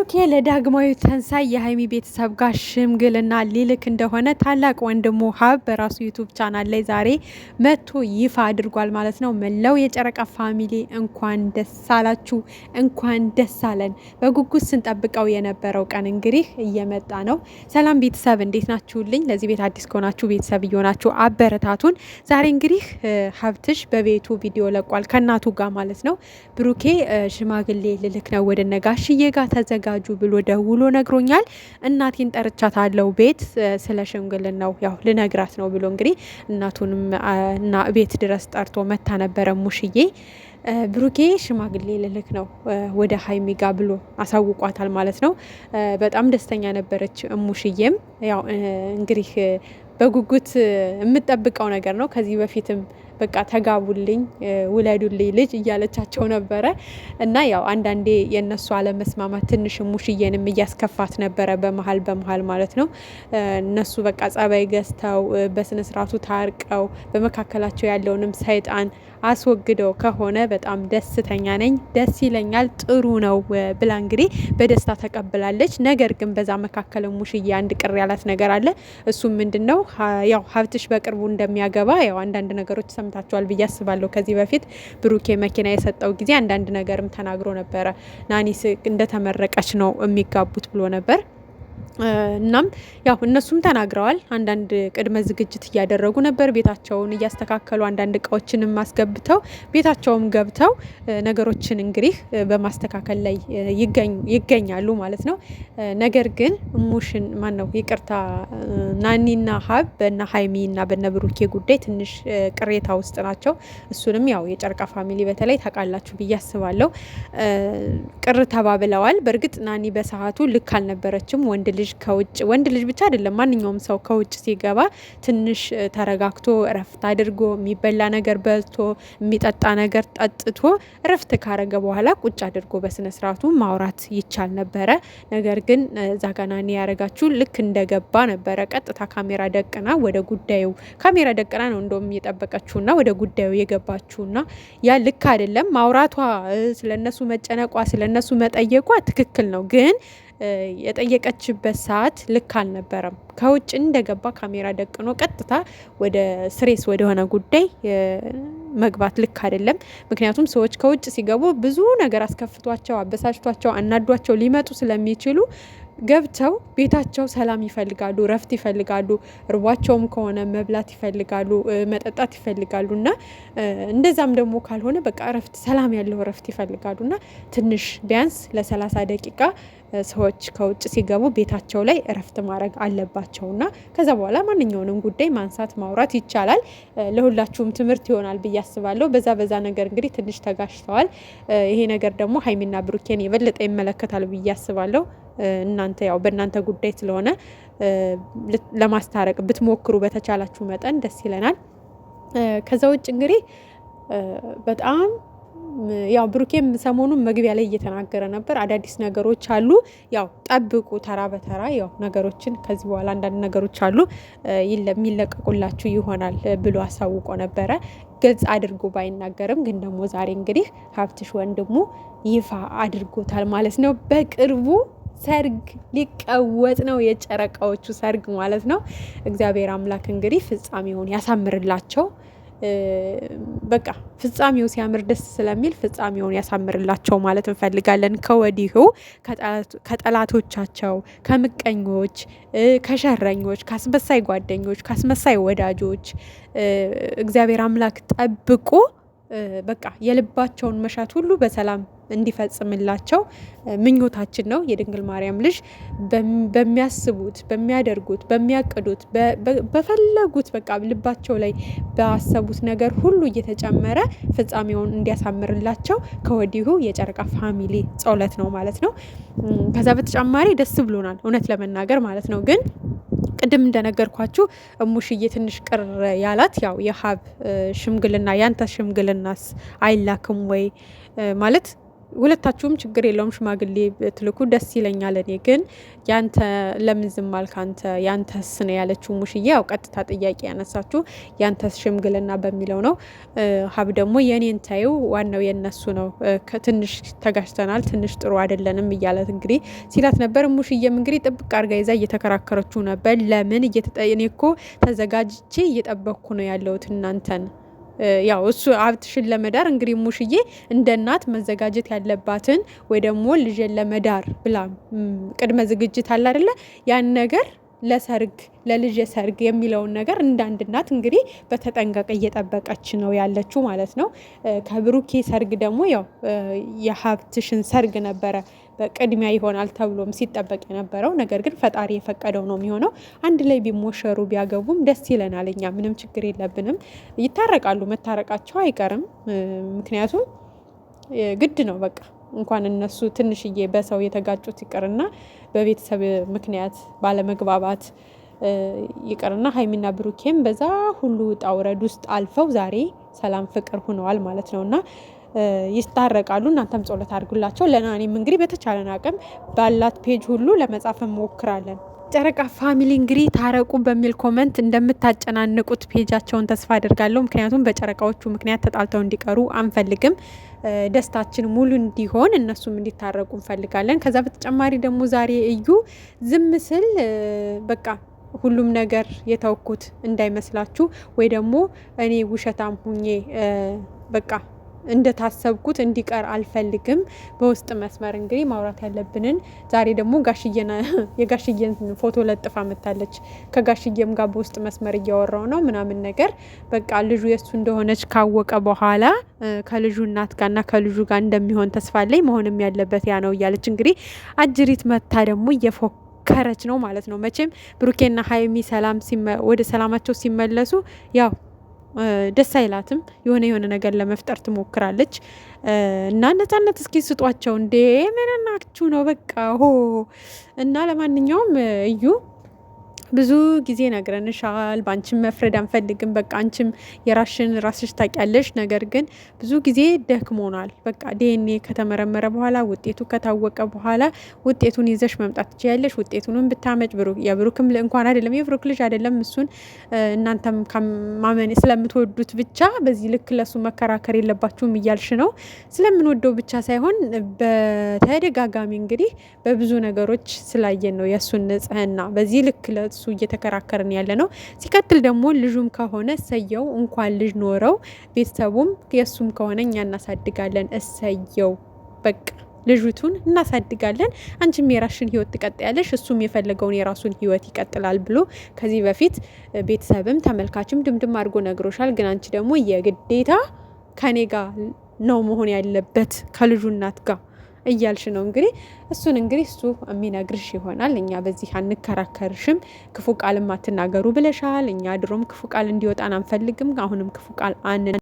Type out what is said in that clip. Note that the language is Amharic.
ብሩኬ ለዳግማዊ ተንሳይ የሀይሚ ቤተሰብ ጋር ሽምግልና ሊልክ እንደሆነ ታላቅ ወንድሙ ሀብ በራሱ ዩቱብ ቻናል ላይ ዛሬ መጥቶ ይፋ አድርጓል ማለት ነው። መላው የጨረቃ ፋሚሊ እንኳን ደስ አላችሁ፣ እንኳን ደስ አለን። በጉጉት ስንጠብቀው የነበረው ቀን እንግዲህ እየመጣ ነው። ሰላም ቤተሰብ እንዴት ናችሁልኝ? ለዚህ ቤት አዲስ ከሆናችሁ ቤተሰብ እየሆናችሁ አበረታቱን። ዛሬ እንግዲህ ሀብትሽ በቤቱ ቪዲዮ ለቋል ከእናቱ ጋር ማለት ነው። ብሩኬ ሽማግሌ ልልክ ነው ወደ ነጋሽዬ ጋር ተዘጋጁ ብሎ ደውሎ ነግሮኛል። እናቴን ጠርቻታለሁ ቤት ስለ ሽምግልናው ያው ልነግራት ነው ብሎ እንግዲህ እናቱንም እና ቤት ድረስ ጠርቶ መታ ነበረ ሙሽዬ። ብሩኬ ሽማግሌ ልልክ ነው ወደ ሀይሚ ጋ ብሎ አሳውቋታል ማለት ነው። በጣም ደስተኛ ነበረች ሙሽዬም። ያው እንግዲህ በጉጉት የምጠብቀው ነገር ነው። ከዚህ በፊትም በቃ ተጋቡልኝ፣ ውለዱልኝ ልጅ እያለቻቸው ነበረ እና ያው አንዳንዴ የነሱ አለመስማማት ትንሽ ሙሽዬንም እያስከፋት ነበረ በመሀል ማለት ነው። እነሱ በቃ ጸባይ ገዝተው በስነ ስርዓቱ ታርቀው በመካከላቸው ያለውንም ሰይጣን አስወግደው ከሆነ በጣም ደስተኛ ነኝ፣ ደስ ይለኛል፣ ጥሩ ነው ብላ እንግዲህ በደስታ ተቀብላለች። ነገር ግን በዛ መካከል ሙሽዬ አንድ ቅር ያላት ነገር አለ። እሱም ምንድነው ያው ሀብትሽ በቅርቡ እንደሚያገባ ያው አንዳንድ ነገሮች ሰምታችኋል ብዬ አስባለሁ። ከዚህ በፊት ብሩኬ መኪና የሰጠው ጊዜ አንዳንድ ነገርም ተናግሮ ነበረ። ናኒስ እንደተመረቀች ነው የሚጋቡት ብሎ ነበር። እናም ያው እነሱም ተናግረዋል። አንዳንድ ቅድመ ዝግጅት እያደረጉ ነበር። ቤታቸውን እያስተካከሉ አንዳንድ እቃዎችንም አስገብተው ቤታቸውም ገብተው ነገሮችን እንግዲህ በማስተካከል ላይ ይገኛሉ ማለት ነው። ነገር ግን ሙሽን ማን ነው ይቅርታ ናኒና ሀብ በነ ሀይሚና በነ ብሩኬ ጉዳይ ትንሽ ቅሬታ ውስጥ ናቸው። እሱንም ያው የጨርቃ ፋሚሊ በተለይ ታውቃላችሁ ብዬ አስባለሁ። ቅር ተባብለዋል። በእርግጥ ናኒ በሰዓቱ ልክ አልነበረችም። ወንድ ልጅ ብቻ አይደለም ማንኛውም ሰው ከውጭ ሲገባ ትንሽ ተረጋግቶ እረፍት አድርጎ የሚበላ ነገር በልቶ የሚጠጣ ነገር ጠጥቶ እረፍት ካረገ በኋላ ቁጭ አድርጎ በስነ ስርዓቱ ማውራት ይቻል ነበረ። ነገር ግን ዛጋናኒ ያረጋችሁ ልክ እንደገባ ነበረ ቀጥታ ካሜራ ደቅና ወደ ጉዳዩ ካሜራ ደቅና ነው እንደውም እየጠበቀችውና ወደ ጉዳዩ የገባችውና ያ ልክ አይደለም። ማውራቷ ስለነሱ መጨነቋ ስለነሱ መጠየቋ ትክክል ነው ግን የጠየቀችበት ሰዓት ልክ አልነበረም። ከውጭ እንደገባ ካሜራ ደቅኖ ቀጥታ ወደ ስሬስ ወደሆነ ጉዳይ መግባት ልክ አይደለም። ምክንያቱም ሰዎች ከውጭ ሲገቡ ብዙ ነገር አስከፍቷቸው፣ አበሳጭቷቸው፣ አናዷቸው ሊመጡ ስለሚችሉ ገብተው ቤታቸው ሰላም ይፈልጋሉ፣ ረፍት ይፈልጋሉ። እርቧቸውም ከሆነ መብላት ይፈልጋሉ፣ መጠጣት ይፈልጋሉ እና እንደዛም ደግሞ ካልሆነ በቃ ረፍት ሰላም ያለው ረፍት ይፈልጋሉ እና ትንሽ ቢያንስ ለ30 ደቂቃ ሰዎች ከውጭ ሲገቡ ቤታቸው ላይ እረፍት ማድረግ አለባቸውና ከዛ በኋላ ማንኛውንም ጉዳይ ማንሳት ማውራት ይቻላል። ለሁላችሁም ትምህርት ይሆናል ብዬ አስባለሁ። በዛ ነገር እንግዲህ ትንሽ ተጋጭተዋል። ይሄ ነገር ደግሞ ሀይሚና ብሩኬን የበለጠ ይመለከታል ብዬ አስባለሁ። እናንተ ያው በእናንተ ጉዳይ ስለሆነ ለማስታረቅ ብትሞክሩ በተቻላችሁ መጠን ደስ ይለናል። ከዛ ውጭ እንግዲህ በጣም ያው ብሩኬም ሰሞኑን መግቢያ ላይ እየተናገረ ነበር። አዳዲስ ነገሮች አሉ፣ ያው ጠብቁ ተራ በተራ ያው ነገሮችን ከዚህ በኋላ አንዳንድ ነገሮች አሉ የሚለቀቁላችሁ ይሆናል ብሎ አሳውቆ ነበረ። ግልጽ አድርጎ ባይናገርም ግን ደግሞ ዛሬ እንግዲህ ሀብትሽ ወንድሙ ይፋ አድርጎታል ማለት ነው። በቅርቡ ሰርግ ሊቀወጥ ነው፣ የጨረቃዎቹ ሰርግ ማለት ነው። እግዚአብሔር አምላክ እንግዲህ ፍጻሜውን ያሳምርላቸው። በቃ ፍጻሜው ሲያምር ደስ ስለሚል ፍጻሜውን ያሳምርላቸው ማለት እንፈልጋለን። ከወዲሁ ከጠላቶቻቸው፣ ከምቀኞች፣ ከሸረኞች፣ ካስመሳይ ጓደኞች፣ ካስመሳይ ወዳጆች እግዚአብሔር አምላክ ጠብቆ በቃ የልባቸውን መሻት ሁሉ በሰላም እንዲፈጽምላቸው ምኞታችን ነው። የድንግል ማርያም ልጅ በሚያስቡት፣ በሚያደርጉት፣ በሚያቅዱት፣ በፈለጉት በቃ ልባቸው ላይ ባሰቡት ነገር ሁሉ እየተጨመረ ፍጻሜውን እንዲያሳምርላቸው ከወዲሁ የጨረቃ ፋሚሊ ጸሎት ነው ማለት ነው። ከዛ በተጨማሪ ደስ ብሎናል እውነት ለመናገር ማለት ነው። ግን ቅድም እንደነገርኳችሁ እሙሽዬ ትንሽ ቅር ያላት ያው የሀብ ሽምግልና ያንተ ሽምግልናስ አይላክም ወይ ማለት ሁለታችሁም ችግር የለውም ሽማግሌ ትልኩ ደስ ይለኛል። እኔ ግን ያንተ ለምን ዝም አልክ አንተ ያንተስ ነው ያለችው ሙሽዬ። ያው ቀጥታ ጥያቄ ያነሳችሁ ያንተስ ሽምግልና በሚለው ነው። ሀብ ደግሞ የኔን ታዩ ዋናው የነሱ ነው። ትንሽ ተጋጭተናል፣ ትንሽ ጥሩ አይደለንም እያለት እንግዲህ ሲላት ነበር። ሙሽዬም እንግዲህ ጥብቅ አርጋ ይዛ እየተከራከረችው ነበር። ለምን እኔ እኮ ተዘጋጅቼ እየጠበቅኩ ነው ያለሁት እናንተን ያው እሱ ሀብትሽን ለመዳር እንግዲህ ሙሽዬ እንደ እናት መዘጋጀት ያለባትን ወይ ደግሞ ልጅን ለመዳር ብላ ቅድመ ዝግጅት አለ አይደለ? ያን ነገር ለሰርግ ለልጅ ሰርግ የሚለውን ነገር እንደ አንድ እናት እንግዲህ በተጠንቀቅ እየጠበቀች ነው ያለችው ማለት ነው። ከብሩኬ ሰርግ ደግሞ ያው የሀብትሽን ሰርግ ነበረ በቅድሚያ ይሆናል ተብሎም ሲጠበቅ የነበረው ነገር ግን ፈጣሪ የፈቀደው ነው የሚሆነው። አንድ ላይ ቢሞሸሩ ቢያገቡም ደስ ይለናል። እኛ ምንም ችግር የለብንም። ይታረቃሉ፣ መታረቃቸው አይቀርም። ምክንያቱም ግድ ነው በቃ እንኳን እነሱ ትንሽዬ በሰው የተጋጩት ይቅርና በቤተሰብ ምክንያት ባለመግባባት ይቅርና ሀይሚና ብሩኬም በዛ ሁሉ ውጣ ውረድ ውስጥ አልፈው ዛሬ ሰላም ፍቅር ሆነዋል ማለት ነውና ይስታረቃሉ። እናንተም ጸሎት አድርጉላቸው። ለናኔም እንግዲህ በተቻለን አቅም ባላት ፔጅ ሁሉ ለመጻፍ እንሞክራለን። ጨረቃ ፋሚሊ እንግዲህ ታረቁ በሚል ኮመንት እንደምታጨናንቁት ፔጃቸውን ተስፋ አድርጋለሁ። ምክንያቱም በጨረቃዎቹ ምክንያት ተጣልተው እንዲቀሩ አንፈልግም። ደስታችን ሙሉ እንዲሆን እነሱም እንዲታረቁ እንፈልጋለን። ከዛ በተጨማሪ ደግሞ ዛሬ እዩ ዝም ስል በቃ ሁሉም ነገር የተውኩት እንዳይመስላችሁ ወይ ደግሞ እኔ ውሸታም ሁኜ በቃ እንደታሰብኩት እንዲቀር አልፈልግም። በውስጥ መስመር እንግዲህ ማውራት ያለብንን ዛሬ ደግሞ የጋሽዬን ፎቶ ለጥፋ መታለች። ከጋሽዬም ጋር በውስጥ መስመር እያወራው ነው ምናምን ነገር በቃ ልጁ የሱ እንደሆነች ካወቀ በኋላ ከልጁ እናት ጋርና ከልጁ ጋር እንደሚሆን ተስፋ አለኝ። መሆንም ያለበት ያ ነው እያለች እንግዲህ አጅሪት መታ ደግሞ እየፎከረች ነው ማለት ነው። መቼም ብሩኬና ሀይሚ ወደ ሰላማቸው ሲመለሱ ያው ደስ አይላትም። የሆነ ነገር ለመፍጠር ትሞክራለች እና ነፃነት እስኪ ስጧቸው እንዴ ምንናችሁ ነው በቃ እና ለማንኛውም እዩ ብዙ ጊዜ ነግረንሻል። በአንቺም መፍረድ አንፈልግም። በቃ አንቺም ራስሽ ታውቂያለሽ። ነገር ግን ብዙ ጊዜ ደክሞናል። በቃ ዲኤንኤ ከተመረመረ በኋላ ውጤቱ ከታወቀ በኋላ ውጤቱን ይዘሽ መምጣት ትችያለሽ። ውጤቱንም ብታመጭ የብሩክም እንኳን አይደለም የብሩክ ልጅ አይደለም እሱን እናንተም ማመን ስለምትወዱት ብቻ በዚህ ልክ ለሱ መከራከር የለባችሁም እያልሽ ነው። ስለምንወደው ብቻ ሳይሆን በተደጋጋሚ እንግዲህ በብዙ ነገሮች ስላየን ነው የእሱን ንጽህና በዚህ ልክ እሱ እየተከራከርን ያለ ነው። ሲቀጥል ደግሞ ልጁም ከሆነ እሰየው እንኳን ልጅ ኖረው ቤተሰቡም የእሱም ከሆነ እኛ እናሳድጋለን። እሰየው በቃ ልጅቱን እናሳድጋለን። አንቺም የራስሽን ህይወት ትቀጥያለሽ፣ እሱም የፈለገውን የራሱን ህይወት ይቀጥላል ብሎ ከዚህ በፊት ቤተሰብም ተመልካችም ድምድም አድርጎ ነግሮሻል። ግን አንቺ ደግሞ የግዴታ ከኔ ጋር ነው መሆን ያለበት ከልጁ እናት ጋር እያልሽ ነው እንግዲህ እሱን እንግዲህ እሱ የሚነግርሽ ይሆናል። እኛ በዚህ አንከራከርሽም። ክፉ ቃልም አትናገሩ ብለሻል። እኛ ድሮም ክፉ ቃል እንዲወጣን አንፈልግም። አሁንም ክፉ ቃል